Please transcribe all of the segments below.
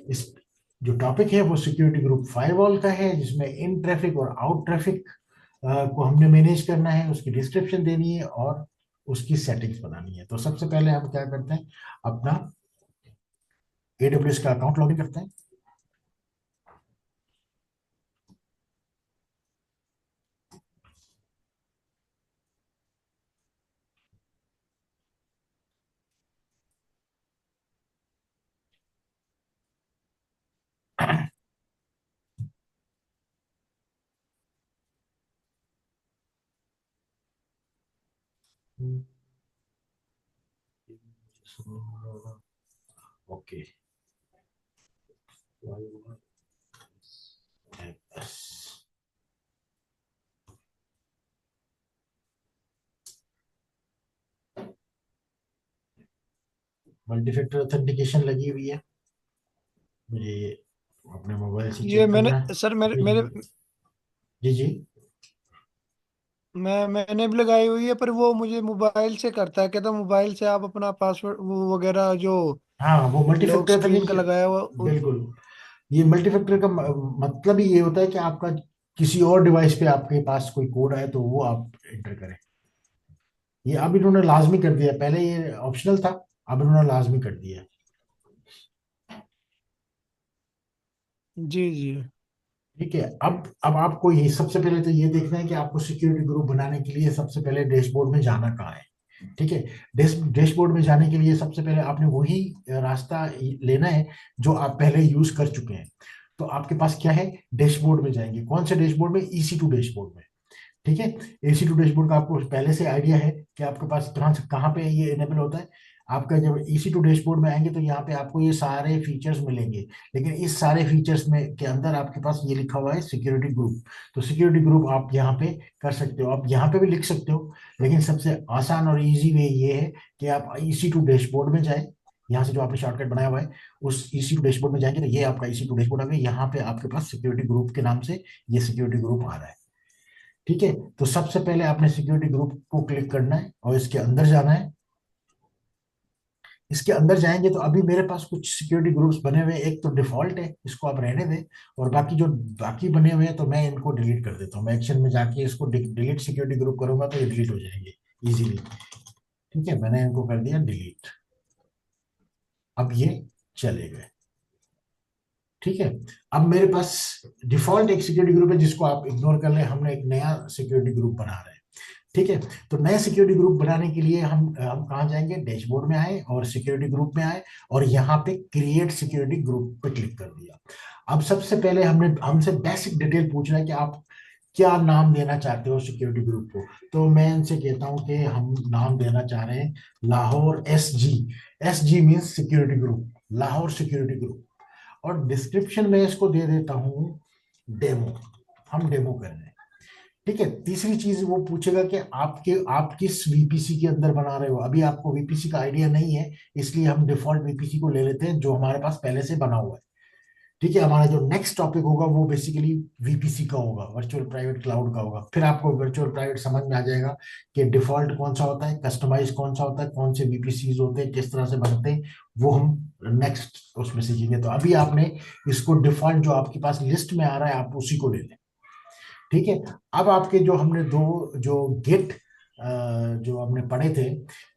इस जो टॉपिक है वो सिक्योरिटी ग्रुप फायरवॉल का है, जिसमें इन ट्रैफिक और आउट ट्रैफिक को हमने मैनेज करना है, उसकी डिस्क्रिप्शन देनी है और उसकी सेटिंग्स बनानी है। तो सबसे पहले हम क्या करते हैं, अपना AWS का अकाउंट लॉगिन करते हैं। ओके, मल्टी फैक्टर ऑथेंटिकेशन लगी हुई है, मुझे अपने मोबाइल से ये चेक मैंने करना है। सर मेरे जी मेरे जी जी। मैंने भी लगाई हुई है, पर वो मुझे मोबाइल से करता है, कहता मोबाइल से आप अपना पासवर्ड वो वगैरह जो हाँ, वो मल्टी लॉक फैक्टर स्क्रीन का ऑथेंटिकेशन, लगाया हुआ बिल्कुल। ये मल्टी फैक्टर का मतलब ही ये होता है कि आपका किसी और डिवाइस पे आपके पास कोई कोड आए तो वो आप एंटर करें। ये अब इन्होंने लाजमी कर दिया, पहले ये ऑप्शनल था, अब इन्होंने लाजमी कर दिया है। जी जी। ठीक है, अब आपको ये सबसे पहले तो ये देखना है कि आपको सिक्योरिटी ग्रुप बनाने के लिए सबसे पहले डैशबोर्ड में जाना कहाँ है। ठीक है, डैशबोर्ड में जाने के लिए सबसे पहले आपने वही रास्ता लेना है जो आप पहले यूज कर चुके हैं। तो आपके पास क्या है, डैशबोर्ड में जाएंगे। कौन से डैशबोर्ड में, EC2 डैशबोर्ड में। ठीक है, EC2 डैशबोर्ड का आपको पहले से आइडिया है कि आपके पास कहाँ पे ये इनेबल होता है। आपका जब EC2 डैशबोर्ड में आएंगे तो यहाँ पे आपको ये सारे फीचर्स मिलेंगे, लेकिन इस सारे फीचर्स में के अंदर आपके पास ये लिखा हुआ है सिक्योरिटी ग्रुप। तो सिक्योरिटी ग्रुप आप यहाँ पे कर सकते हो, आप यहाँ पे भी लिख सकते हो, लेकिन सबसे आसान और इजी वे ये है कि आप EC2 डैशबोर्ड में जाए। यहाँ से जो आपने शॉर्टकट बनाया हुआ है उस EC2 डैशबोर्ड में जाएंगे तो ये आपका EC2 डैशबोर्ड आ गया, यहाँ पे आपके पास सिक्योरिटी ग्रुप के नाम से ये सिक्योरिटी ग्रुप आ रहा है। ठीक है, तो सबसे पहले आपने सिक्योरिटी ग्रुप को क्लिक करना है और इसके अंदर जाना है। इसके अंदर जाएंगे तो अभी मेरे पास कुछ सिक्योरिटी ग्रुप्स बने हुए हैं, एक तो डिफॉल्ट है, इसको आप रहने दें। और बाकी जो बाकी बने हुए हैं तो मैं इनको डिलीट कर देता हूँ, मैं एक्शन में जाके इसको डिलीट सिक्योरिटी ग्रुप करूंगा तो ये डिलीट हो जाएंगे इजीली। ठीक है, मैंने इनको कर दिया डिलीट, अब ये चले गए। ठीक है, अब मेरे पास डिफॉल्ट एक सिक्योरिटी ग्रुप है जिसको आप इग्नोर कर लें, हमने एक नया सिक्योरिटी ग्रुप बना रहे हैं। ठीक है, तो नया सिक्योरिटी ग्रुप बनाने के लिए हम कहाँ जाएंगे, डैशबोर्ड में आए और सिक्योरिटी ग्रुप में आए और यहाँ पे क्रिएट सिक्योरिटी ग्रुप पे क्लिक कर दिया। अब सबसे पहले हमने हमसे बेसिक डिटेल पूछ रहा है कि आप क्या नाम देना चाहते हो सिक्योरिटी ग्रुप को। तो मैं इनसे कहता हूँ कि हम नाम देना चाह रहे हैं Lahore SG। SG means security group, Lahore security group. और डिस्क्रिप्शन में इसको दे देता हूँ डेमो, हम डेमो कर रहे हैं। ठीक है, तीसरी चीज वो पूछेगा कि आप किस VPC के अंदर बना रहे हो। अभी आपको VPC का आइडिया नहीं है, इसलिए हम डिफॉल्ट VPC को ले लेते हैं जो हमारे पास पहले से बना हुआ है। ठीक है, हमारा जो नेक्स्ट टॉपिक होगा वो बेसिकली VPC का होगा, वर्चुअल प्राइवेट क्लाउड का होगा। फिर आपको वर्चुअल प्राइवेट समझ में आ जाएगा कि डिफॉल्ट कौन सा होता है, कस्टमाइज कौन सा होता है, कौन से VPCs होते हैं, किस तरह से बनते हैं, वो हम नेक्स्ट उसमें सीखेंगे। तो अभी आपने इसको डिफॉल्ट जो आपके पास लिस्ट में आ रहा है आप उसी को ले लें। ठीक है, अब आपके जो हमने दो जो गेट जो हमने पढ़े थे,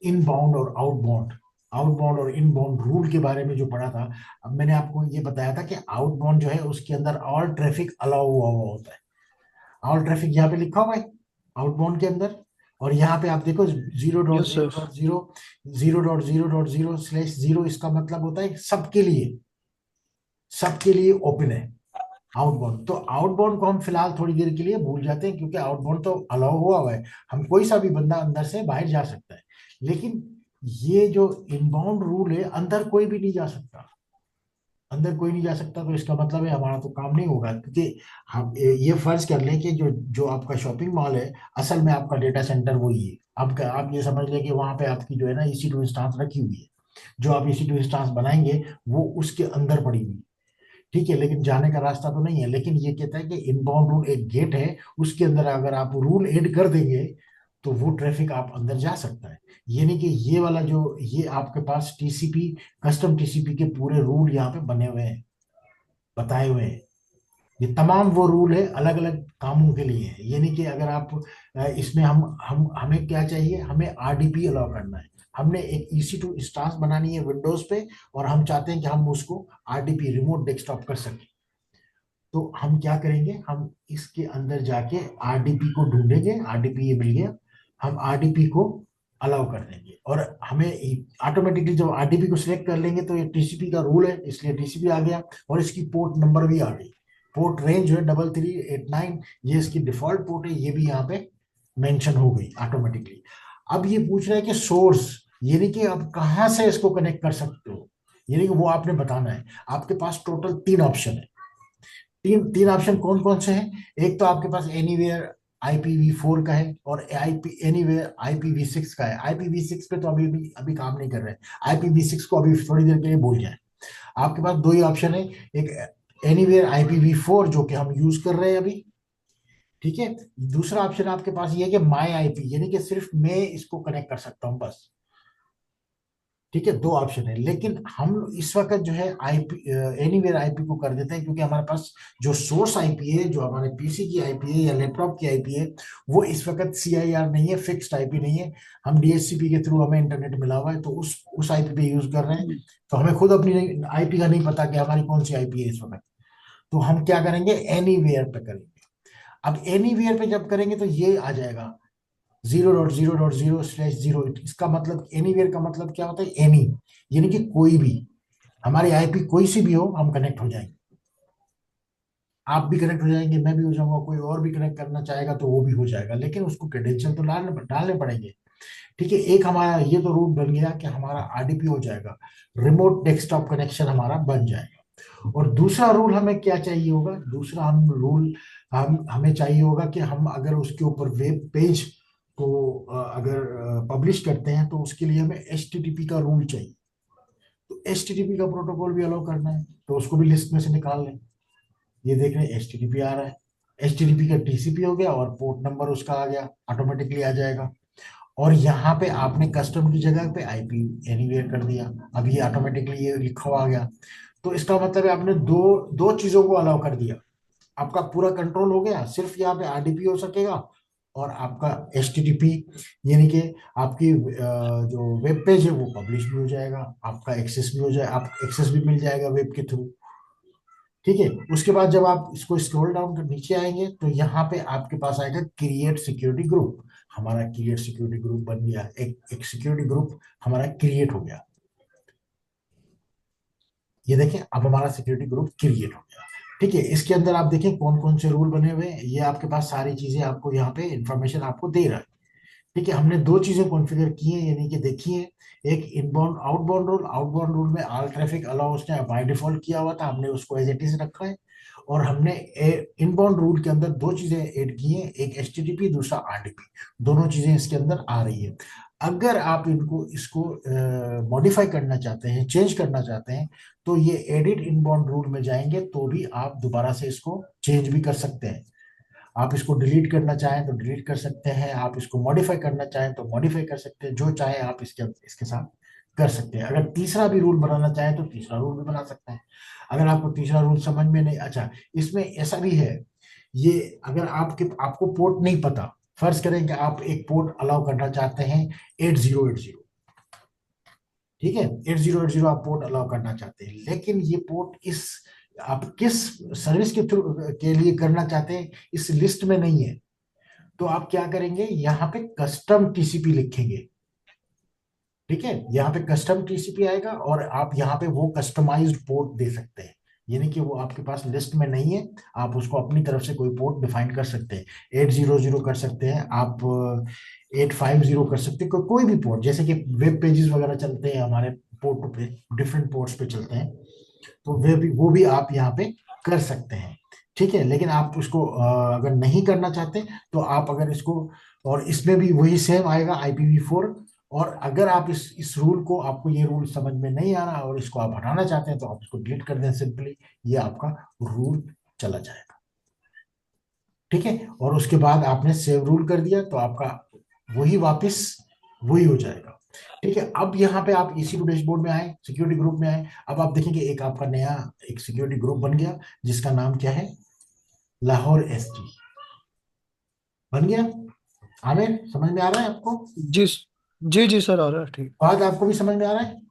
इनबाउंड और आउटबाउंड, आउटबाउंड और इनबाउंड रूल के बारे में जो पढ़ा था। अब मैंने आपको ये बताया था कि आउटबाउंड जो है उसके अंदर ऑल ट्रैफिक अलाउ हुआ होता है। ऑल ट्रैफिक यहाँ पे लिखा हुआ है आउटबाउंड के अंदर। और यहाँ पे आप देखो zero dot yes zero sir. Dot zero, जीरो.0.0/0 इसका मतलब होता है सबके लिए, सबके लिए ओपन है आउटबाउंड। तो आउटबाउंड को हम फिलहाल थोड़ी देर के लिए भूल जाते हैं क्योंकि आउटबाउंड तो अलाउ हुआ है, हम कोई सा भी बंदा अंदर से बाहर जा सकता है। लेकिन ये जो इनबाउंड रूल है, अंदर कोई भी नहीं जा सकता, अंदर कोई नहीं जा सकता। तो इसका मतलब है हमारा तो काम नहीं होगा, क्योंकि हम ये फर्ज कर लें कि जो जो आपका शॉपिंग मॉल है असल में आपका डेटा सेंटर वही है। आप ये समझ लें कि वहां पे आपकी जो है ना EC2 इंस्टांस रखी हुई है, जो आप EC2 इंस्टांस बनाएंगे वो उसके अंदर पड़ी हुई है। ठीक है, लेकिन जाने का रास्ता तो नहीं है। लेकिन ये कहता है कि इनबाउंड रूल एक गेट है, उसके अंदर अगर आप रूल ऐड कर देंगे तो वो ट्रैफिक आप अंदर जा सकता है। ये नहीं कि ये वाला जो ये आपके पास टीसीपी, कस्टम टीसीपी के पूरे रूल यहाँ पे बने हुए हैं, बताए हुए हैं। ये तमाम वो रूल है, अलग अलग कामों के लिए है। ये नहीं कि अगर आप इसमें हम हमें क्या चाहिए, हमें आरडीपी अलाउ करना है। हमने एक EC2 इंस्टेंस बनानी है विंडोज पे, और हम चाहते हैं कि हम उसको आरडीपी रिमोट डेस्कटॉप कर सकें। तो हम क्या करेंगे, हम इसके अंदर जाके आरडीपी को ढूंढेंगे, आरडीपी ये मिल गया, हम आरडीपी को अलाउ कर देंगे। और हमें ऑटोमेटिकली जब आरडीपी को सिलेक्ट कर लेंगे तो ये टीसीपी का रूल है, इसलिए टीसीपी आ गया, और इसकी पोर्ट नंबर भी आ गई। पोर्ट रेंज जो है 3389, ये इसकी डिफॉल्ट पोर्ट है, ये भी यहाँ पे मेंशन हो गई ऑटोमेटिकली। अब ये पूछ रहा है कि सोर्स, ये नहीं कि आप कहाँ से इसको कनेक्ट कर सकते हो, ये नहीं कि वो आपने बताना है। आपके पास टोटल 3 ऑप्शन है। तीन तीन ऑप्शन कौन कौन से हैं? एक तो आपके पास एनीवेयर IPv4 का है, और आईपी एनीवेयर IPv6 का है। IPv6 पे तो अभी अभी अभी काम नहीं कर रहे हैं, IPv6 को अभी थोड़ी देर के लिए भूल जाए। आपके पास दो ही ऑप्शन है, एक एनीवेयर IPv4 जो कि हम यूज कर रहे हैं अभी, ठीक है। दूसरा ऑप्शन आपके पास ये है कि माई आईपी, यानी कि सिर्फ मैं इसको कनेक्ट कर सकता हूं बस, ठीक है। दो ऑप्शन है, लेकिन हम इस वक्त जो है आईपी एनीवेयर आईपी को कर देते हैं, क्योंकि हमारे पास जो सोर्स आईपी है, जो हमारे पीसी की आईपी है या लैपटॉप की आईपी है, वो इस वक्त CIR नहीं है, फिक्स्ड आईपी नहीं है। हम DHCP के थ्रू हमें इंटरनेट मिला हुआ है, तो उस आईपी पे यूज कर रहे हैं। तो हमें खुद अपनी आईपी का नहीं पता कि हमारी कौन सी आईपी है इस वक्त। तो हम क्या करेंगे, एनीवेयर पे करेंगे। अब एनीवेयर पे जब करेंगे तो ये आ जाएगा 0.0.0/0। इसका मतलब एनीवेयर का मतलब क्या होता है, एनी, यानी कि कोई भी, हमारी आईपी कोई सी भी हो, हम कनेक्ट हो जाएंगे। आप भी कनेक्ट हो जाएंगे, मैं भी हो जाऊंगा, कोई और भी कनेक्ट करना चाहेगा तो वो भी हो जाएगा, लेकिन उसको क्रेडेंशियल तो डालने डालने पड़ेंगे, ठीक है। एक हमारा ये तो रूल बन गया कि हमारा आरडीपी हो जाएगा, रिमोट डेस्कटॉप कनेक्शन हमारा बन जाएगा। और दूसरा रूल हमें क्या चाहिए होगा, दूसरा हम रूल हमें चाहिए होगा कि हम अगर उसके ऊपर वेब पेज को अगर पब्लिश करते हैं, तो उसके लिए हमें HTTP का रूल चाहिए। तो HTTP का प्रोटोकॉल भी अलाउ करना है, तो उसको भी लिस्ट में से निकाल लें। ये देख रहे हैं HTTP आ रहा है, HTTP का TCP हो गया, और पोर्ट नंबर उसका आ गया, ऑटोमेटिकली आ जाएगा। और यहाँ पे आपने कस्टम की जगह पे आईपी एनीवेयर कर दिया, अब ये ऑटोमेटिकली ये लिखा हुआ आ गया। तो इसका मतलब है आपने दो दो चीजों को अलाउ कर दिया, आपका पूरा कंट्रोल हो गया। सिर्फ यहाँ पे आरडीपी हो सकेगा, और आपका HTTP, यानी कि आपकी जो वेब पेज है वो पब्लिश भी हो जाएगा, आपका एक्सेस भी हो जाए, आप एक्सेस भी मिल जाएगा वेब के थ्रू, ठीक है। उसके बाद जब आप इसको स्क्रॉल डाउन कर नीचे आएंगे, तो यहाँ पे आपके पास आएगा क्रिएट सिक्योरिटी ग्रुप। हमारा क्रिएट सिक्योरिटी ग्रुप बन गया, एक सिक्योरिटी ग्रुप हमारा क्रिएट हो गया। ये देखें, अब हमारा सिक्योरिटी ग्रुप क्रिएट हो गया, ठीक है। इसके अंदर आप देखें कौन कौन से रूल बने हुए हैं, ये आपके पास सारी चीजें आपको यहाँ पे इंफॉर्मेशन आपको दे रहा है, ठीक है। हमने दो चीजें कॉन्फ़िगर की हैं, यानी कि देखिए, एक inbound outbound rule. Outbound rule में ऑल ट्रैफिक अलाउ उसने बाय डिफॉल्ट किया हुआ था, हमने उसको एज इट इज रखा है। और हमने इनबाउंड रूल के अंदर दो चीजें ऐड की हैं, एक HTTP, दूसरा RDP। दोनों चीजें इसके अंदर आ रही है। अगर आप इनको इसको मॉडिफाई करना चाहते हैं, चेंज करना चाहते हैं, तो ये एडिट इनबाउंड रूल में जाएंगे, तो भी आप दोबारा से इसको चेंज भी कर सकते हैं। आप इसको डिलीट करना चाहें तो डिलीट कर सकते हैं, आप इसको मॉडिफाई करना चाहें तो मॉडिफाई कर सकते हैं, जो चाहे आप इसके इसके साथ कर सकते हैं। अगर तीसरा भी रूल बनाना चाहें तो तीसरा रूल भी बना सकते हैं। अगर आपको तीसरा रूल समझ में नहीं, अच्छा, इसमें ऐसा भी है, ये अगर आपको पोर्ट नहीं पता, फर्ज करें कि आप एक पोर्ट अलाउ करना चाहते हैं 8080, ठीक है, 8080 आप पोर्ट अलाउ करना चाहते हैं, लेकिन ये पोर्ट इस आप किस सर्विस के थ्रू के लिए करना चाहते हैं इस लिस्ट में नहीं है। तो आप क्या करेंगे, यहाँ पे कस्टम टीसीपी लिखेंगे, ठीक है। यहाँ पे कस्टम टीसीपी आएगा, और आप यहाँ पे वो कस्टमाइज्ड पोर्ट दे सकते हैं, यानी कि वो आपके पास लिस्ट में नहीं है, आप उसको अपनी तरफ से कोई पोर्ट डिफाइन कर सकते हैं। 800 कर सकते हैं आप, 850 कर सकते हैं, कोई भी पोर्ट, जैसे कि वेब पेजेस वगैरह चलते हैं हमारे पोर्ट पे, डिफरेंट पोर्ट्स पे चलते हैं, तो वो भी आप यहाँ पे कर सकते हैं, ठीक है। लेकिन आप उसको अगर नहीं करना चाहते, तो आप अगर इसको, और इसमें भी वही सेम आएगा IPv4। और अगर आप इस रूल को, आपको ये रूल समझ में नहीं आ रहा और इसको आप हटाना चाहते हैं, तो आप इसको डिलीट कर दें सिंपली, ये आपका रूल चला जाएगा, ठीक है। और उसके बाद आपने सेव रूल कर दिया, तो आपका वही वापस वही हो जाएगा। ठीक है, अब यहाँ पे आप EC2 डैशबोर्ड में आए, सिक्योरिटी ग्रुप में आए। अब आप देखेंगे एक आपका नया एक सिक्योरिटी ग्रुप बन गया, जिसका नाम क्या है, लाहौर SG बन गया। आमिर, समझ में आ रहा है आपको? जी जी जी सर, आ रहा है ठीक। बात आपको भी समझ में आ रहा है?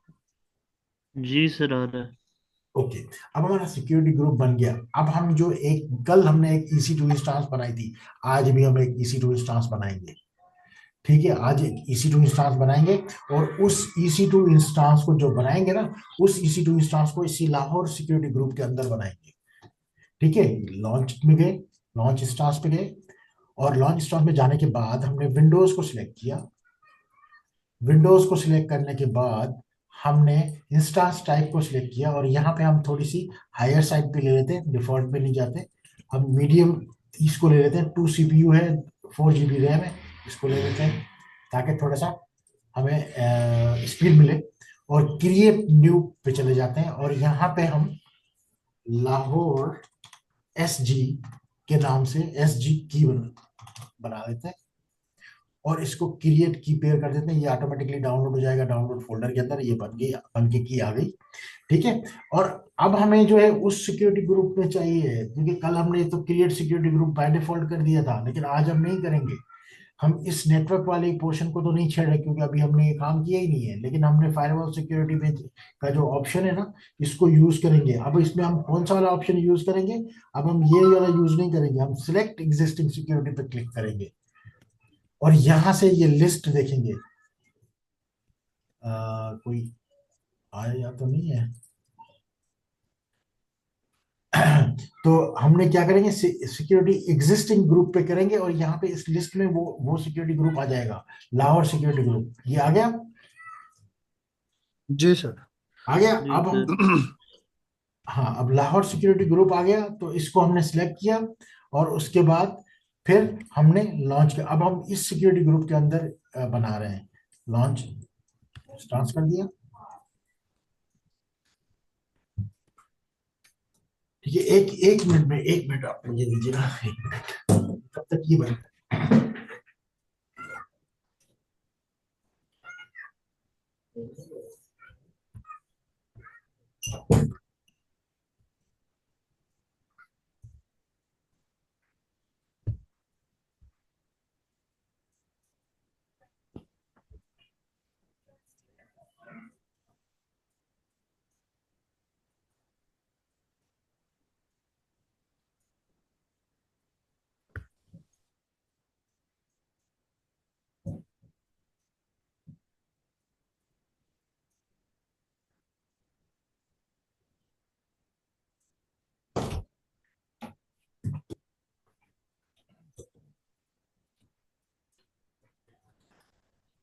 जी सर, आ रहा है। ओके। अब हमारा सिक्योरिटी ग्रुप बन गया। अब हम जो एक कल हमने एक EC2 इंस्टांस बनाई थी, आज भी हम एक EC2 इंस्टांस बनाएंगे। ठीक है, आज एक EC2 इंस्टांस बनाएंगे, और उस EC2 इंस्टांस को जो बनाएंगे ना, उस EC2 इंस्टांस को इसी लाहौर सिक्योरिटी ग्रुप के अंदर बनाएंगे। ठीक है, लॉन्च में गए, लॉन्च इंस्टांस पे गए, और लॉन्च इंस्टांस में जाने के बाद हमने विंडोज को सिलेक्ट किया। विंडोज को सिलेक्ट करने के बाद हमने इंस्टांस टाइप को सिलेक्ट किया, और यहाँ पे हम थोड़ी सी हायर साइड पे ले लेते हैं, डिफॉल्ट पे नहीं जाते, हम मीडियम इसको ले लेते हैं। 2 CPU है, 4 GB रैम है, इसको ले लेते हैं ताकि थोड़ा सा हमें स्पीड मिले। और क्रिएट न्यू पे चले जाते हैं, और यहाँ पे हम लाहौर SG के नाम से SG की बना देते हैं, और इसको क्रिएट की पेयर कर देते हैं। ये ऑटोमेटिकली डाउनलोड हो जाएगा डाउनलोड फोल्डर के अंदर। ये बन गई, बन के की आ गई। ठीक है, और अब हमें जो है उस सिक्योरिटी ग्रुप में चाहिए, क्योंकि कल हमने तो create security group by default कर दिया था, लेकिन आज हम नहीं करेंगे। हम इस नेटवर्क वाले पोर्शन को तो नहीं छेड़ रहे, क्योंकि अभी हमने ये काम किया ही नहीं है, लेकिन हमने फायरवॉल सिक्योरिटी में का जो ऑप्शन है ना, इसको यूज करेंगे। अब इसमें हम कौन सा वाला ऑप्शन यूज करेंगे? अब हम ये वाला यूज नहीं करेंगे, हम सिलेक्ट एग्जिस्टिंग सिक्योरिटी पे क्लिक करेंगे, और यहां से ये लिस्ट देखेंगे। कोई आया तो नहीं है? तो हमने क्या करेंगे, सिक्योरिटी एग्जिस्टिंग ग्रुप पे करेंगे, और यहाँ पे इस लिस्ट में वो सिक्योरिटी ग्रुप आ जाएगा, लाहौर सिक्योरिटी ग्रुप। ये आ गया? जी सर। आ गया। जी अब हम, सर। हाँ, अब लाहौर सिक्योरिटी ग्रुप आ गया, तो इसको हमने सिलेक्ट किया, और उसके बाद फिर हमने लॉन्च किया। अब हम इस सिक्योरिटी ग्रुप के अंदर बना रहे हैं। लॉन्च स्टार्ट कर दिया। ठीक है, एक एक मिनट में, एक मिनट आप मुझे दीजिएगा, एक मिनट, तब तक ये बन।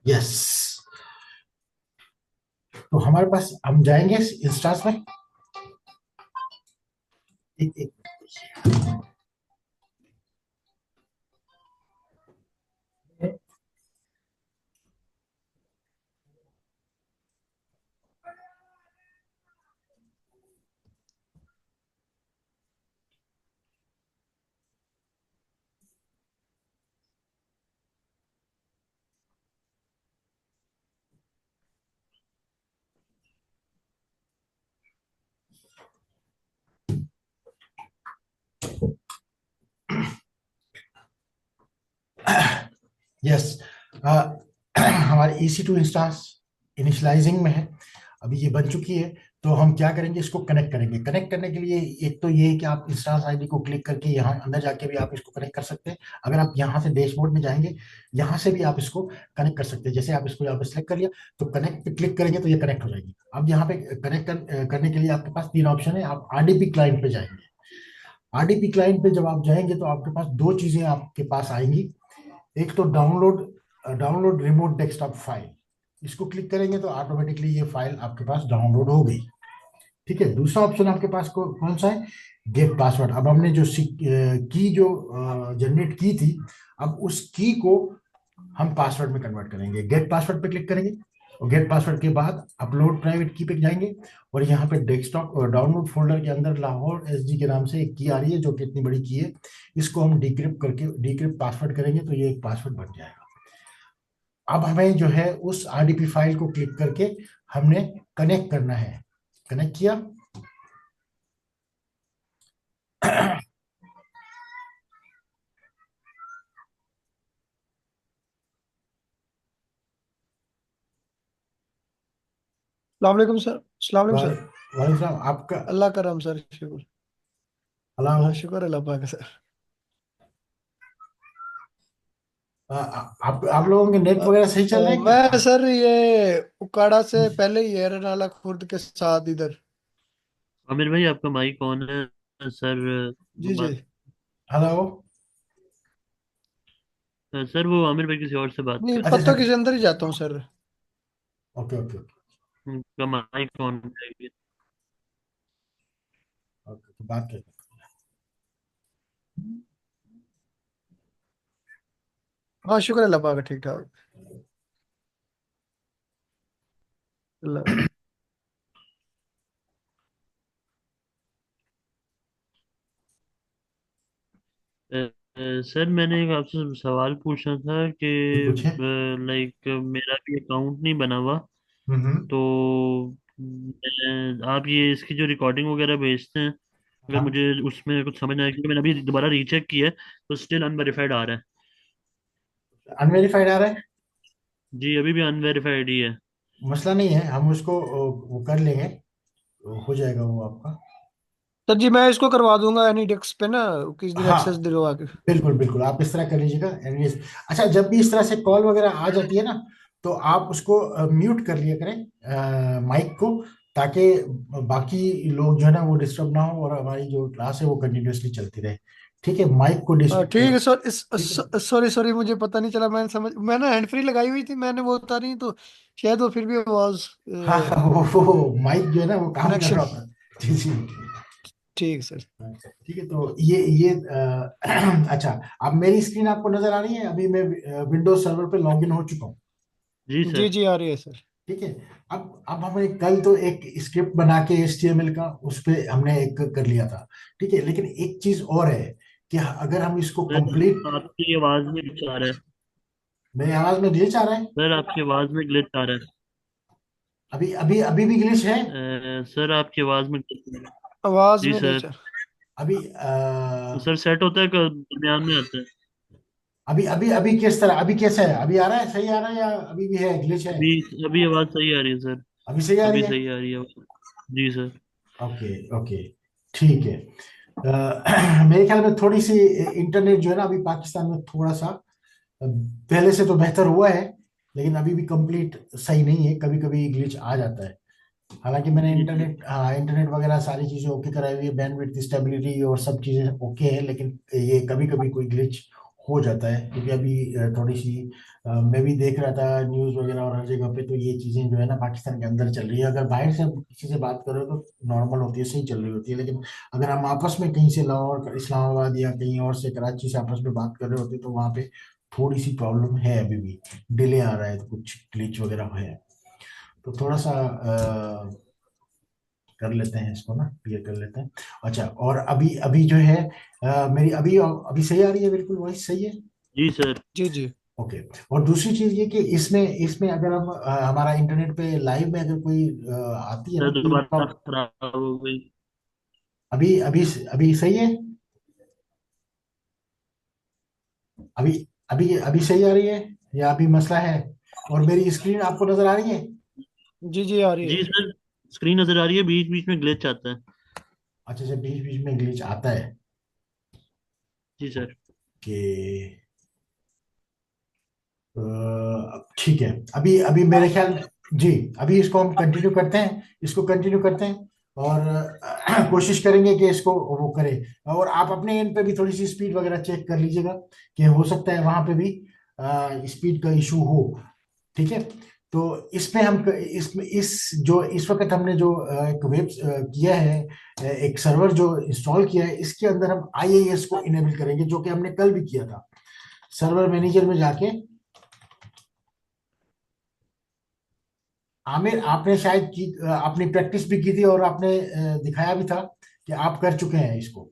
यस, तो हमारे पास, हम जाएंगे इंस्टास में। एक एक यस, हमारे EC2 इंस्टांस इनिशियलाइजिंग में है, अभी ये बन चुकी है। तो हम क्या करेंगे, इसको कनेक्ट करेंगे। कनेक्ट करने के लिए एक तो ये है कि आप इंस्टांस आईडी को क्लिक करके यहाँ अंदर जाके भी आप इसको कनेक्ट कर सकते हैं। अगर आप यहाँ से डैशबोर्ड में जाएंगे, यहाँ से भी आप इसको कनेक्ट कर सकते हैं। जैसे आप इसको यहाँ पे सेलेक्ट कर लिया, तो कनेक्ट पे क्लिक करेंगे तो ये कनेक्ट हो जाएगी। अब यहाँ पे करने के लिए आपके पास 3 ऑप्शन है। आप RDP क्लाइंट पे जाएंगे। RDP क्लाइंट पे जब आप जाएंगे, तो आपके पास दो चीजें आपके पास आएंगी। एक तो डाउनलोड रिमोट डेस्कटॉप फाइल, इसको क्लिक करेंगे तो ऑटोमेटिकली ये फाइल आपके पास डाउनलोड हो गई। ठीक है, दूसरा ऑप्शन आपके पास कौन सा है, गेट पासवर्ड। अब हमने जो की जो जनरेट की थी, अब उस की को हम पासवर्ड में कन्वर्ट करेंगे। गेट पासवर्ड पे क्लिक करेंगे, और गेट पासवर्ड के बाद अपलोड प्राइवेट की पे जाएंगे, और यहाँ पे डेस्कटॉप और डाउनलोड फोल्डर के अंदर लाहौर SG के नाम से एक की आ रही है, जो कि इतनी बड़ी की है। इसको हम डिक्रिप्ट करके डिक्रिप्ट पासवर्ड करेंगे, तो ये एक पासवर्ड बन जाएगा। अब हमें जो है उस आरडीपी फाइल को क्लिक करके हमने कनेक्ट करना है। कनेक्ट किया। अस्सलाम वालेकुम सर, अस्सलाम वालेकुम सर। वालेकुम सलाम आपका। अल्लाह करम सर, शुक्र। हेलो। हाँ, शुक्र अल्लाह पाक का सर। आप लोगों के नेट वगैरह सही चल रहे हैं मैं क्या? सर ये उकाड़ा से पहले ही है, रनाला खुर्द के साथ इधर। आमिर भाई, आपका माइक ऑन है सर। जी जी। बात। हेलो। सर, वो आमिर भाई किसी और से बात नहीं, कर अच्छा रहे अच्छा। पत्तों के अंदर ही जाता हूँ सर। Okay okay okay. हैं। उनका माइक ऑन है। ओके तो बात करते हाँ, शुक्र अल्लाह पाक का, ठीक ठाक। अल्लाह। हैं। सर, मैंने एक आपसे सवाल पूछना था कि जी पूछे। लाइक मेरा भी अकाउंट नहीं बना हुआ। हम्म। तो आप ये इसकी जो रिकॉर्डिंग वगैरह भेजते हैं, अगर हाँ। मुझे उसमें कुछ समझ नहीं आया, क्योंकि मैंने अभी दोबारा रीचेक किया है तो स्टिल अनवेरिफाइड आ रहा है। अनवेरिफाइड आ रहा है। जी, अभी भी अनवेरिफाइड ही है। मसला नहीं है, हम उसको वो कर लेंगे। हो जाएगा वो आपका। सर जी, मैं इसको करवा दूंगा एनी डेस्क पे ना, किस दिन हाँ एक्सेस दिलवा के। बिल्कुल बिल्कुल, आप इस तरह कर लीजिएगा एनीवेज। अच्छा, जब भी इस तरह से कॉल वगैरह आ जाती है ना, तो आप उसको म्यूट कर लिया करें माइक को, ताकि बाकी लोग जो है ना वो डिस्टर्ब ना हो और हमारी जो क्लास है वो कंटिन्यूअसली चलती रहे। ठीक है, माइक को हाँ ठीक है सर। इस ठीक है। सॉरी सॉरी, मुझे पता नहीं चला। मैंने हैंड फ्री लगाई हुई थी, मैंने वो उतारी तो शायद वो फिर भी आवाज हाँ हाँ, वो माइक जो है ना वो काम कर कनेक्शन। रहा था। जी जी। ठीक है सर। ठीक है, तो ये अच्छा, अब मेरी स्क्रीन आपको नजर आ रही है? अभी मैं विंडोज सर्वर पे लॉग इन हो चुका हूँ। जी जी सर। जी, आ रही है सर। ठीक है। अब हमने कल तो एक स्क्रिप्ट बना के एचटीएमएल का उस पे हमने एक कर लिया था। ठीक है, लेकिन एक चीज और है कि अगर हम इसको कंप्लीट। सर, आपकी आवाज में ग्लिच आ रहा है। मेरी आवाज में ग्लिच आ रहा है? सर, आपकी आवाज में ग्लिच आ रहा है। अभी अभी अभी भी ग्लिच है? सर, आपकी आवाज में glitch आ रहा है। आवाज जी में ले सर। सर। अभी तो सर, सेट होता है दरमियान में आता है। अभी अभी अभी किस तरह, अभी कैसा है? अभी आ रहा है, सही आ रहा है या अभी भी है ग्लिच है? अभी अभी आवाज सही आ रही है सर। अभी सही आ रही अभी है? सही आ रही है आवाज। जी सर। Okay okay. ठीक है। मेरे ख्याल में थोड़ी सी इंटरनेट जो है ना अभी पाकिस्तान में थोड़ा सा पहले से तो बेहतर हुआ है, लेकिन अभी भी कंप्लीट सही नहीं है, कभी कभी ग्लिच आ जाता है। हालांकि मैंने जी सर। इंटरनेट, हाँ इंटरनेट वगैरह सारी चीजें ओके कराई हुई है, बैंडविड्थ स्टेबिलिटी और सब चीजें ओके है, लेकिन ये कभी कभी कोई ग्लिच हो जाता है, क्योंकि अभी थोड़ी सी मैं भी देख रहा था न्यूज वगैरह और हर जगह पे, तो ये चीजें जो है ना पाकिस्तान के अंदर चल रही है। अगर बाहर से हम किसी से बात कर रहे हो तो नॉर्मल होती है, सही चल रही होती है, लेकिन अगर हम आपस में कहीं से लाहौर इस्लामाबाद या कहीं और से कराची से आपस में बात कर रहे होते तो वहाँ पे थोड़ी सी प्रॉब्लम है, अभी भी डिले आ रहा है, तो कुछ ग्लिच वगैरह है। तो थोड़ा सा कर लेते हैं इसको ना, क्लियर कर लेते हैं। अच्छा, और अभी अभी जो है मेरी अभी अभी सही आ रही है? बिल्कुल वॉइस सही है? जी सर। जी जी। ओके। और दूसरी चीज ये कि इसमें इसमें अगर हम हमारा इंटरनेट पे लाइव में अगर कोई आती है सर, ना कोई दोबारा खराब हो गई। अभी अभी अभी सही है? अभी अभी अभी सही आ रही है या अभी मसला है? और मेरी स्क्रीन आपको नजर आ रही है? जी जी, आ रही जी है। सर। स्क्रीन नजर आ रही है, बीच बीच में ग्लिच आता है। अच्छा अच्छा, बीच बीच में ग्लिच आता है। जी सर। ओके। ठीक है। अभी अभी मेरे ख्याल में, जी, अभी इसको हम कंटिन्यू करते हैं, इसको कंटिन्यू करते हैं और कोशिश करेंगे कि इसको वो करें। और आप अपने एंड पे भी थोड़ी सी स्पीड वगैरह चेक कर लीजिएगा, कि हो सकता है वहां पे भी स्पीड का इशू हो। ठीक है। तो इसमें हम इसमें इस जो इस वक्त हमने जो एक वेब किया है, एक सर्वर जो इंस्टॉल किया है, इसके अंदर हम आईआईएस को इनेबल करेंगे, जो कि हमने कल भी किया था। सर्वर मैनेजर में जाके, आमिर आपने शायद की अपनी प्रैक्टिस भी की थी और आपने दिखाया भी था कि आप कर चुके हैं इसको,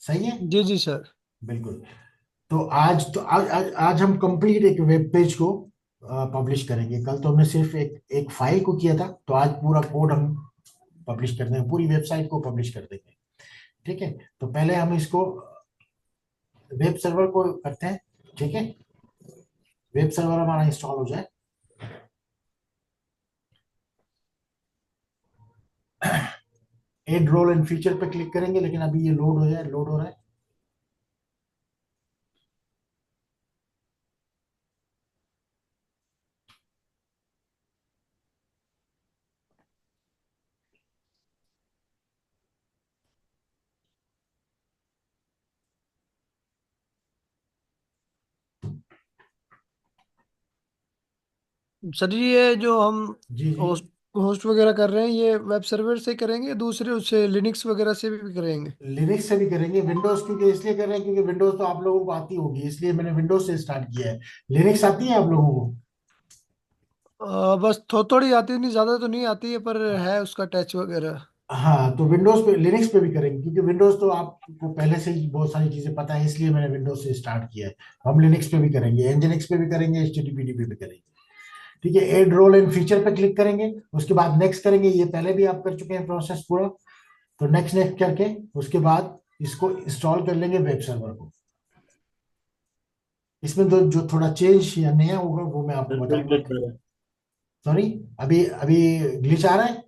सही है? जी जी सर। बिल्कुल। तो आज तो आज हम कंप्लीट एक वेब पेज को पब्लिश करेंगे। कल तो हमने सिर्फ एक एक फाइल को किया था, तो आज पूरा कोड हम पब्लिश कर देंगे, पूरी वेबसाइट को पब्लिश कर देंगे। ठीक है, तो पहले हम इसको वेब सर्वर को करते हैं। ठीक है, वेब सर्वर हमारा इंस्टॉल हो जाए। एड रोल एंड फीचर पे क्लिक करेंगे, लेकिन अभी ये लोड हो जाए, लोड हो रहा है। सर जी, ये जो हम जी जी। होस्ट होस्ट वगैरह कर रहे हैं, ये वेब सर्वर से करेंगे, दूसरे उससे लिनक्स वगैरह से भी करेंगे? लिनक्स से भी करेंगे, विंडोज क्योंकि इसलिए कर रहे हैं क्योंकि विंडोज तो आप लोगों को आती होगी, इसलिए मैंने विंडोज से स्टार्ट किया है। लिनक्स आती है आप लोगों को? बस थोड़ी आती, नहीं ज्यादा तो नहीं आती है, पर है उसका टच वगैरह। हाँ, तो विंडोज पे, लिनक्स पे भी करेंगे क्योंकि विंडोज तो आपको पहले से ही बहुत सारी चीजें पता है, इसलिए मैंने विंडोज से स्टार्ट किया है। हम लिनक्स पे भी करेंगे, एनजिनिक्स पे भी करेंगे, एचटीटीपीडी पे भी करेंगे। ठीक है, एड रोल एंड फीचर पे क्लिक करेंगे, उसके बाद नेक्स्ट करेंगे। ये पहले भी आप कर चुके हैं प्रोसेस पूरा, तो नेक्स्ट नेक्स्ट करके उसके बाद इसको इंस्टॉल कर लेंगे वेब सर्वर को। इसमें तो जो थोड़ा चेंज या नया होगा वो मैं आपको बिल्कुल बताऊंगा क्लिक कि। करें। सॉरी, अभी अभी ग्लिच आ रहा है?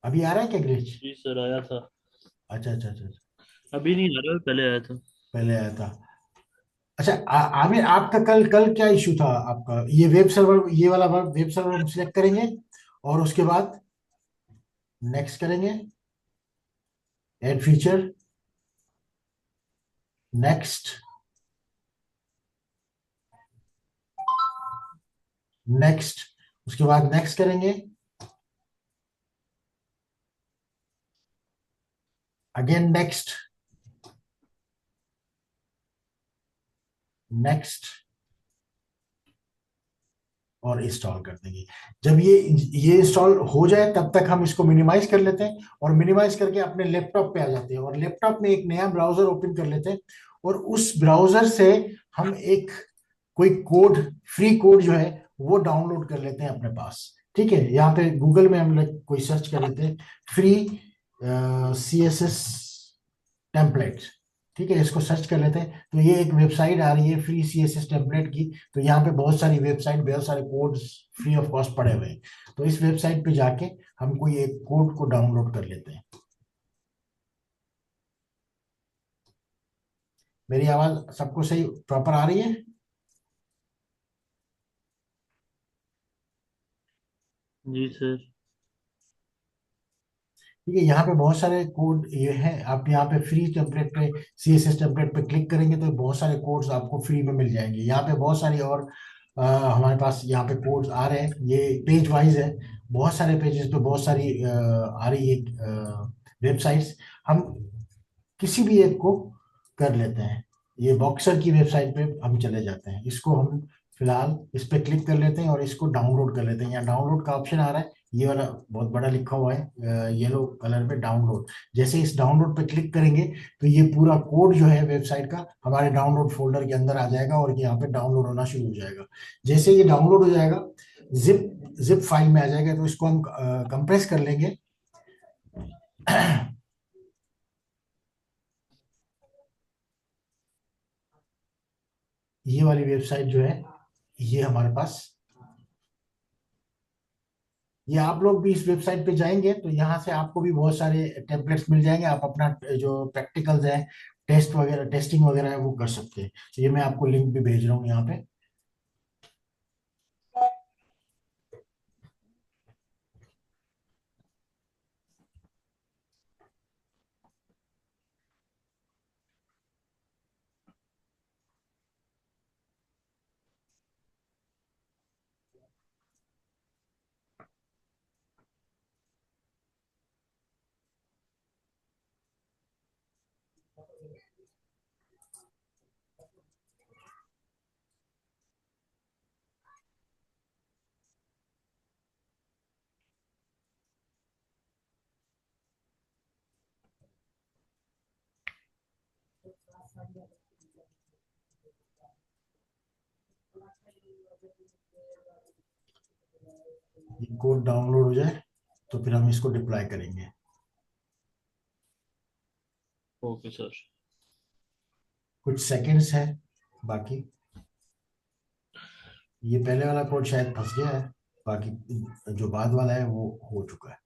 अभी आ रहा है क्या ग्लिच? जी सर, आया था। अच्छा अच्छा अच्छा अच्छा। अभी नहीं आ रहा, पहले आया था। पहले आया था। अच्छा, आमिर, आपका कल कल क्या इशू था आपका? ये वेब सर्वर, ये वाला वेब सर्वर हम सिलेक्ट करेंगे, और उसके बाद नेक्स्ट करेंगे, ऐड फीचर, नेक्स्ट, नेक्स्ट, उसके बाद नेक्स्ट करेंगे, अगेन नेक्स्ट, नेक्स्ट, और इंस्टॉल कर देंगे। जब ये इंस्टॉल हो जाए तब तक हम इसको मिनिमाइज कर लेते हैं, और मिनिमाइज करके अपने लैपटॉप पे आ जाते हैं, और लैपटॉप में एक नया ब्राउजर ओपन कर लेते हैं, और उस ब्राउजर से हम एक कोई कोड, फ्री कोड जो है वो डाउनलोड कर लेते हैं अपने पास। ठीक है, यहाँ पे गूगल में हम लोग कोई सर्च कर लेते हैं, free C S S template. ठीक है, इसको सर्च कर लेते हैं, तो ये एक वेबसाइट आ रही है free C S S template की। तो यहाँ पे बहुत सारी वेबसाइट, बहुत सारे कोड्स फ्री ऑफ कॉस्ट पड़े हुए हैं। तो इस वेबसाइट पे जाके हम कोई एक कोड को डाउनलोड कर लेते हैं। मेरी आवाज सबको सही प्रॉपर आ रही है? जी सर। ठीक है, यहाँ पे बहुत सारे कोड ये है। आप यहाँ पे फ्री टेम्पलेट पे, सी एस एस टेम्पलेट पे क्लिक करेंगे तो बहुत सारे कोड्स आपको फ्री में मिल जाएंगे। यहाँ पे बहुत सारी और हमारे पास यहाँ पे कोड्स आ रहे हैं, ये पेज वाइज है। बहुत सारे पेजेस पे बहुत सारी आ रही है वेबसाइट्स। हम किसी भी एक को कर लेते हैं। ये बॉक्सर की वेबसाइट पे हम चले जाते हैं, इसको हम फिलहाल इस पे क्लिक कर लेते हैं और इसको डाउनलोड कर लेते हैं। यहाँ डाउनलोड का ऑप्शन आ रहा है, ये वाला बहुत बड़ा लिखा हुआ है येलो कलर पे, डाउनलोड। जैसे इस डाउनलोड पे क्लिक करेंगे तो ये पूरा कोड जो है वेबसाइट का हमारे डाउनलोड फोल्डर के अंदर आ जाएगा, और यहाँ पे डाउनलोड होना शुरू हो जाएगा। जैसे ये डाउनलोड हो जाएगा, जिप जिप फाइल में आ जाएगा, तो इसको हम कंप्रेस कर लेंगे। ये वाली वेबसाइट जो है, ये हमारे पास, ये आप लोग भी इस वेबसाइट पे जाएंगे तो यहाँ से आपको भी बहुत सारे टेम्पलेट्स मिल जाएंगे। आप अपना जो प्रैक्टिकल्स है, टेस्ट वगैरह, टेस्टिंग वगैरह है, वो कर सकते हैं। तो ये मैं आपको लिंक भी भेज रहा हूँ यहाँ पे। ये कोड डाउनलोड हो जाए तो फिर हम इसको डिप्लॉय करेंगे। Okay sir. कुछ सेकंड्स है बाकी। ये पहले वाला कोड शायद फंस गया है, बाकी जो बाद वाला है वो हो चुका है।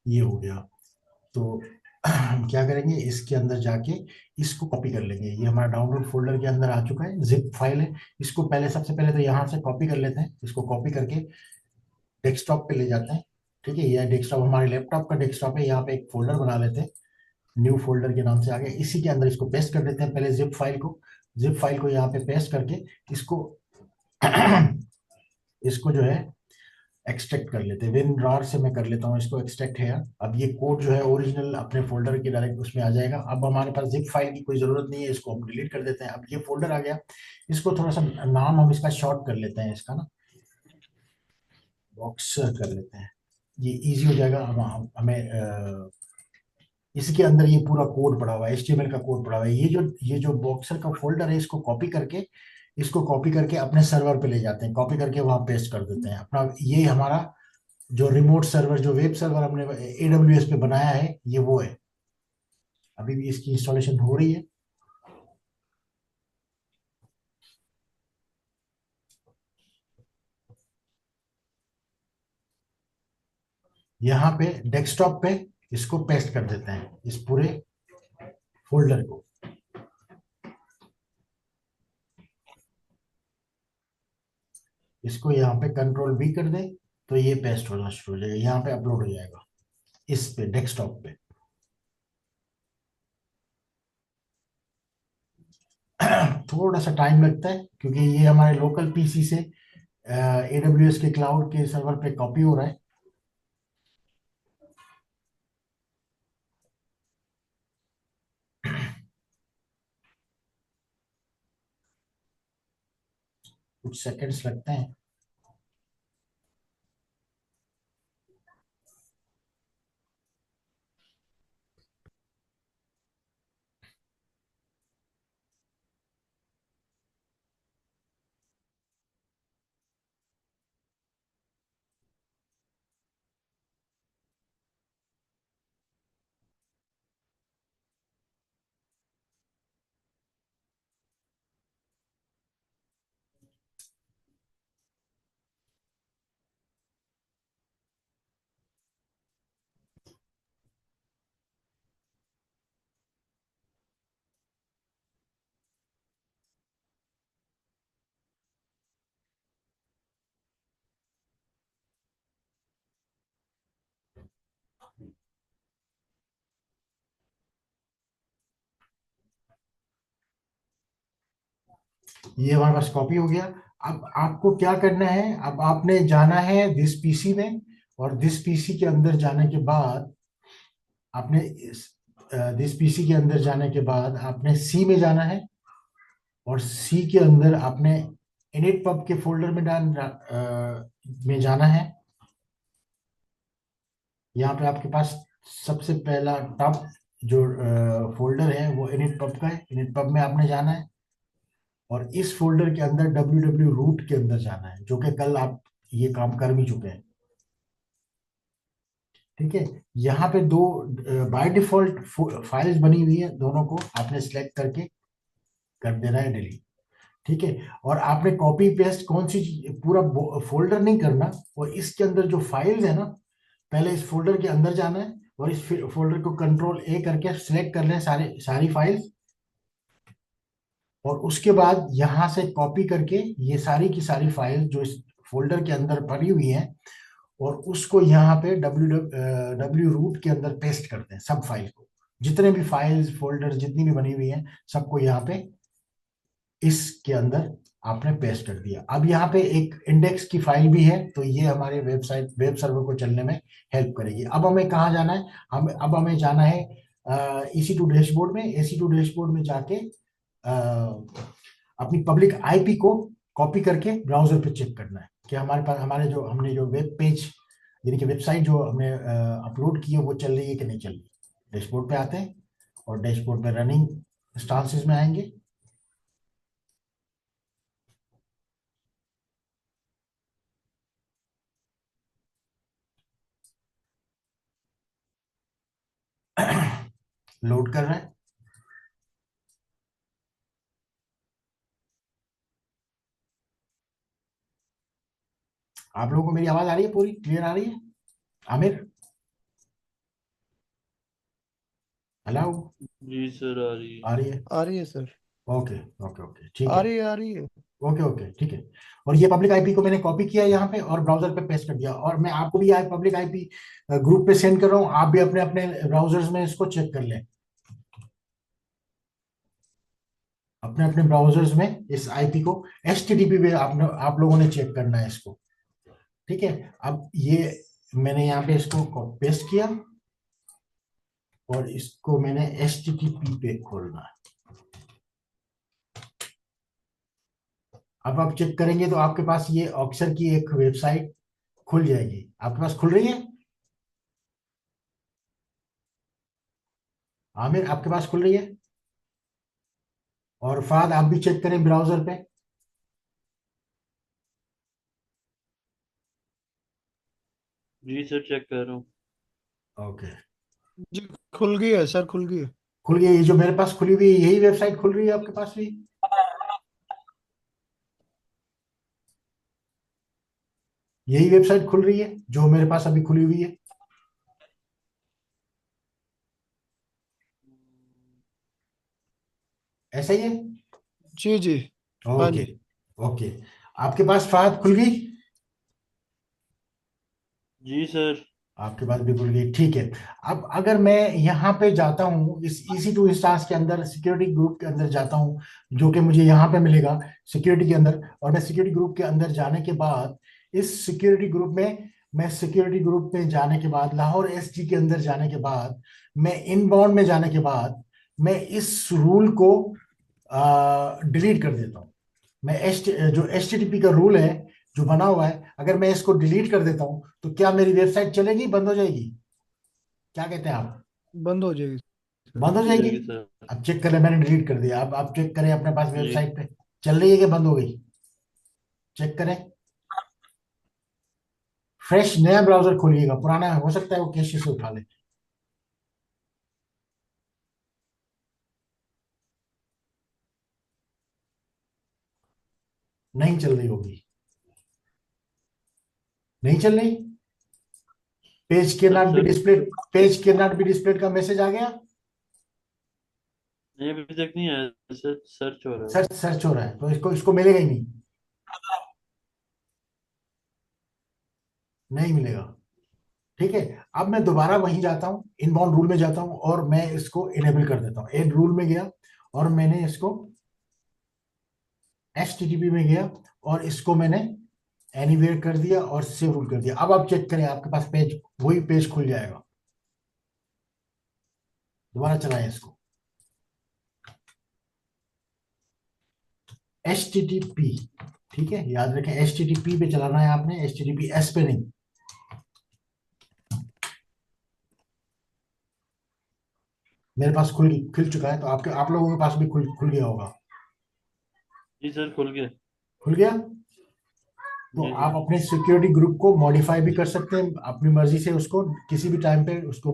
ये हो गया। तो हम क्या करेंगे, इसके अंदर जाके इसको कॉपी कर लेंगे। ये हमारा डाउनलोड फोल्डर के अंदर आ चुका है, जिप फाइल है। इसको पहले, सबसे पहले तो यहाँ से कॉपी कर लेते हैं। इसको कॉपी करके डेस्कटॉप पे ले जाते हैं। ठीक है, यह डेस्कटॉप हमारे लैपटॉप का डेस्कटॉप है। यहाँ पे एक फोल्डर बना लेते हैं, न्यू फोल्डर के नाम से आ गया। इसी के अंदर इसको पेस्ट कर देते हैं। पहले जिप फाइल को यहाँ पे पेस्ट करके इसको इसको जो है एक्सट्रैक्ट कर लेते हैं। विन rar से मैं कर लेता हूँ इसको एक्सट्रैक्ट है। अब ये कोड जो है ओरिजिनल अपने फोल्डर के डायरेक्ट उसमें आ जाएगा। अब हमारे पास जिप फाइल की कोई जरूरत नहीं है, इसको हम डिलीट कर देते हैं। अब ये फोल्डर आ गया। इसको थोड़ा सा नाम हम इसका शॉर्ट कर लेते हैं, इसका ना बॉक्स कर लेते हैं। ये इजी हो जाएगा। अब हमें इसके अंदर ये पूरा कोड पड़ा हुआ है, HTML का कोड पड़ा हुआ है। ये जो बॉक्सर का फोल्डर है, इसको कॉपी करके अपने सर्वर पे ले जाते हैं। कॉपी करके वहां पेस्ट कर देते हैं अपना। ये हमारा जो रिमोट सर्वर, जो वेब सर्वर हमने AWS पे बनाया है, ये वो है। अभी भी इसकी इंस्टॉलेशन हो रही है। यहाँ पे डेस्कटॉप पे इसको पेस्ट कर देते हैं, इस पूरे फोल्डर को। इसको यहाँ पे कंट्रोल V कर दे तो ये पेस्ट होना शुरू हो जाएगा, यहाँ पे अपलोड हो जाएगा इस पे डेस्कटॉप पे। थोड़ा सा टाइम लगता है क्योंकि ये हमारे लोकल PC से AWS के क्लाउड के सर्वर पे कॉपी हो रहा है। कुछ सेकंड्स लगते हैं। ये हमारे पास कॉपी हो गया। अब आपको क्या करना है, अब आपने जाना है दिस PC में, और दिस PC के अंदर जाने के बाद आपने दिस PC के अंदर जाने के बाद आपने C में जाना है, और C के अंदर आपने initpub के फोल्डर में में जाना है। यहाँ पे आपके पास सबसे पहला टॉप जो फोल्डर है वो initpub का है। initpub में आपने जाना है, और इस फोल्डर के अंदर www रूट के अंदर जाना है, जो कि कल आप ये काम कर भी चुके हैं। ठीक है, यहाँ पे दो बाय डिफॉल्ट फाइल्स बनी हुई है, दोनों को आपने सिलेक्ट करके कर देना है डिलीट। ठीक है, और आपने कॉपी पेस्ट कौन सी पूरा फोल्डर नहीं करना, और इसके अंदर जो फाइल्स है ना, पहले इस फोल्डर के अंदर जाना है और इस फोल्डर को कंट्रोल A करके सिलेक्ट कर लें सारी फाइल्स, और उसके बाद यहां से कॉपी करके ये सारी की सारी फाइल जो इस फोल्डर के अंदर पड़ी हुई है, और उसको यहाँ पे डब्ल्यू रूट के अंदर पेस्ट करते हैं। सब फाइल को, जितने भी फाइल्स फोल्डर जितनी भी बनी हुई हैं, सबको यहाँ पे इसके अंदर आपने पेस्ट कर दिया। अब यहाँ पे एक इंडेक्स की फाइल भी है, तो ये हमारे वेब सर्वर को चलने में हेल्प करेगी। अब हमें कहाँ जाना है, अब हमें जाना है EC2 डैशबोर्ड में। EC2 डैशबोर्ड में जाके अपनी पब्लिक IP को कॉपी करके ब्राउजर पे चेक करना है। कि हमारे पास हमारे जो हमने जो वेब पेज यानी कि वेबसाइट जो हमने अपलोड की है वो चल रही है कि नहीं चल रही। डैशबोर्ड पे आते हैं और डैशबोर्ड में रनिंग इंस्टांसेस में आएंगे। लोड कर रहा है। आप लोगों को मेरी आवाज आ रही है, पूरी क्लियर आ रही है? आमिर, हेलो? जी सर आ रही है। आ रही है? आ रही है सर। ओके ओके ओके, ठीक आ है। रही है, आ रही है। ओके ओके, ठीक है। और ये पब्लिक आईपी को मैंने कॉपी किया यहाँ पे और ब्राउजर पे पेस्ट कर दिया, और मैं आपको भी आज पब्लिक आईपी ग्रुप पे सेंड कर रहा हूँ। आप भी अपने अपने ब्राउजर्स में इसको चेक कर लें, अपने अपने ब्राउजर्स में इस आईपी को एचटीटीपी पे आपने आप लोगों ने चेक करना है इसको। ठीक है। अब ये मैंने यहाँ पे इसको पेस्ट किया और इसको मैंने एचटीटीपी पे खोलना है। अब आप चेक करेंगे तो आपके पास ये ऑक्सर की एक वेबसाइट खुल जाएगी। आपके पास खुल रही है? आमिर, आपके पास खुल रही है? और फाद, आप भी चेक करें ब्राउजर पे। जी सर चेक कर रहा हूँ। ओके, जी खुल गई है सर, खुल गई है। खुल गई। ये जो मेरे पास खुली हुई है यही वेबसाइट खुल रही है आपके पास भी? यही वेबसाइट खुल रही है जो मेरे पास अभी खुली हुई है? ऐसा ही है? जी जी। हाँ ओके जी। ओके। आपके पास फाद खुल गई? जी सर। आपके पास भी खुल गई, ठीक है। अब अगर मैं यहाँ पे जाता हूँ इस EC2 इंस्टांस के अंदर, सिक्योरिटी ग्रुप के अंदर जाता हूँ, जो कि मुझे यहाँ पे मिलेगा सिक्योरिटी के अंदर, और मैं सिक्योरिटी ग्रुप के अंदर जाने के बाद इस सिक्योरिटी ग्रुप में, मैं सिक्योरिटी ग्रुप में जाने के बाद लाहौर SG के अंदर जाने के बाद, मैं इनबाउंड में जाने के बाद, मैं इस रूल को डिलीट कर देता हूँ। मैं जो HTTP का रूल है जो बना हुआ है, अगर मैं इसको डिलीट कर देता हूँ तो क्या मेरी वेबसाइट चलेगी, बंद हो जाएगी? क्या कहते हैं आप? बंद हो जाएगी सर। बंद हो हो जाएगी? जाएगी सर। अब चेक करें, मैंने डिलीट कर दिया। अब आप चेक करें अपने पास जी। वेबसाइट पे चल रही है कि बंद हो गई। चेक करें। फ्रेश नया ब्राउजर खोलिएगा, पुराना हो सकता है वो कैशे से उठा ले। नहीं चल रही होगी। नहीं चल रही। पेज के sir not be sir display, page के नॉट बी डिस्प्लेड का मैसेज आ गया। नहीं अभी तक नहीं आया सर, सर्च हो रहा है। सर्च सर्च हो रहा है तो इसको इसको मिलेगा ही नहीं। नहीं मिलेगा। ठीक है। अब मैं दोबारा वहीं जाता हूँ, इनबाउंड रूल में जाता हूँ और मैं इसको इनेबल कर देता हूँ। एड रूल में गया और मैंने इसको HTTP में गया और इसको मैंने एनीवेयर कर दिया और सेव रूल कर दिया। अब आप चेक करें, आपके पास पेज, वही पेज खुल जाएगा। दोबारा चलाएं इसको। HTTP, ठीक है, याद रखें HTTP पे चलाना है आपने, HTTPS पे नहीं। मेरे पास खुल खुल चुका है, तो आपके आप लोगों के पास भी खुल खुल गया होगा। जी सर खुल गया। खुल गया? तो जी आप सर। अपने सिक्योरिटी ग्रुप को मॉडिफाई भी कर सकते हैं अपनी मर्जी से, उसको किसी भी टाइम पे उसको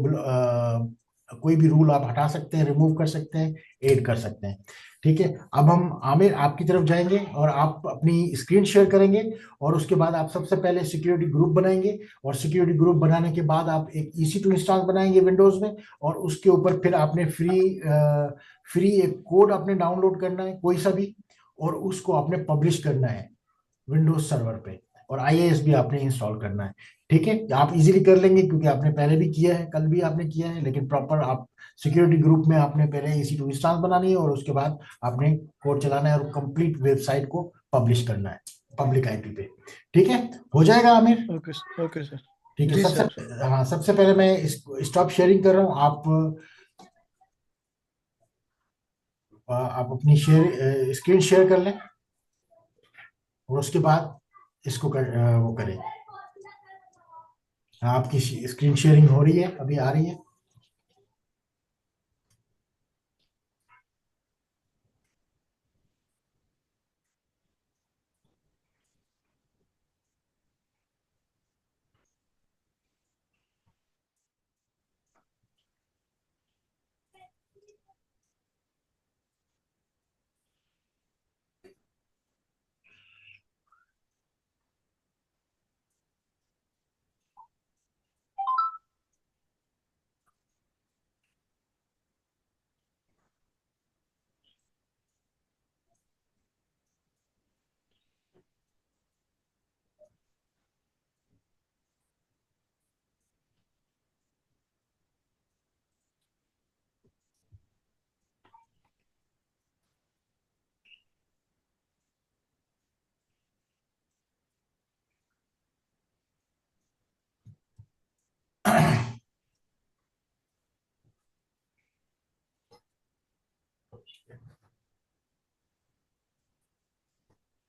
कोई भी रूल आप हटा सकते हैं, रिमूव कर सकते हैं, ऐड कर सकते हैं। ठीक है। अब हम आमिर आपकी तरफ जाएंगे और आप अपनी स्क्रीन शेयर करेंगे, और उसके बाद आप सबसे पहले सिक्योरिटी ग्रुप बनाएंगे, और सिक्योरिटी ग्रुप बनाने के बाद आप एक EC2 इंस्टॉल बनाएंगे विंडोज में, और उसके ऊपर फिर आपने फ्री एक कोड आपने डाउनलोड करना है कोई सा भी, और उसको आपने पब्लिश करना है विंडोज सर्वर पे, और IIS भी आपने इंस्टॉल करना है। ठीक है, आप इजीली कर लेंगे क्योंकि आपने पहले भी किया है, कल भी आपने किया है, लेकिन प्रॉपर आप सिक्योरिटी ग्रुप में आपने पहले EC2 इंस्टॉल बनानी है और उसके बाद आपने कोड चलाना है और कंप्लीट वेबसाइट को पब्लिश करना है पब्लिक आईपी पे। ठीक है, हो जाएगा आमिर? Okay okay sir. ठीक है। जी सबसे, सर। हाँ, सबसे पहले मैं स्टॉप शेयरिंग कर रहा हूँ। आप अपनी स्क्रीन शेयर कर लें, और उसके बाद इसको वो करें। हाँ, आपकी स्क्रीन शेयरिंग हो रही है, अभी आ रही है।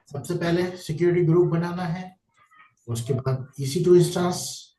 सबसे पहले सिक्योरिटी ग्रुप बनाना है, उसके बाद EC2 इंस्टेंस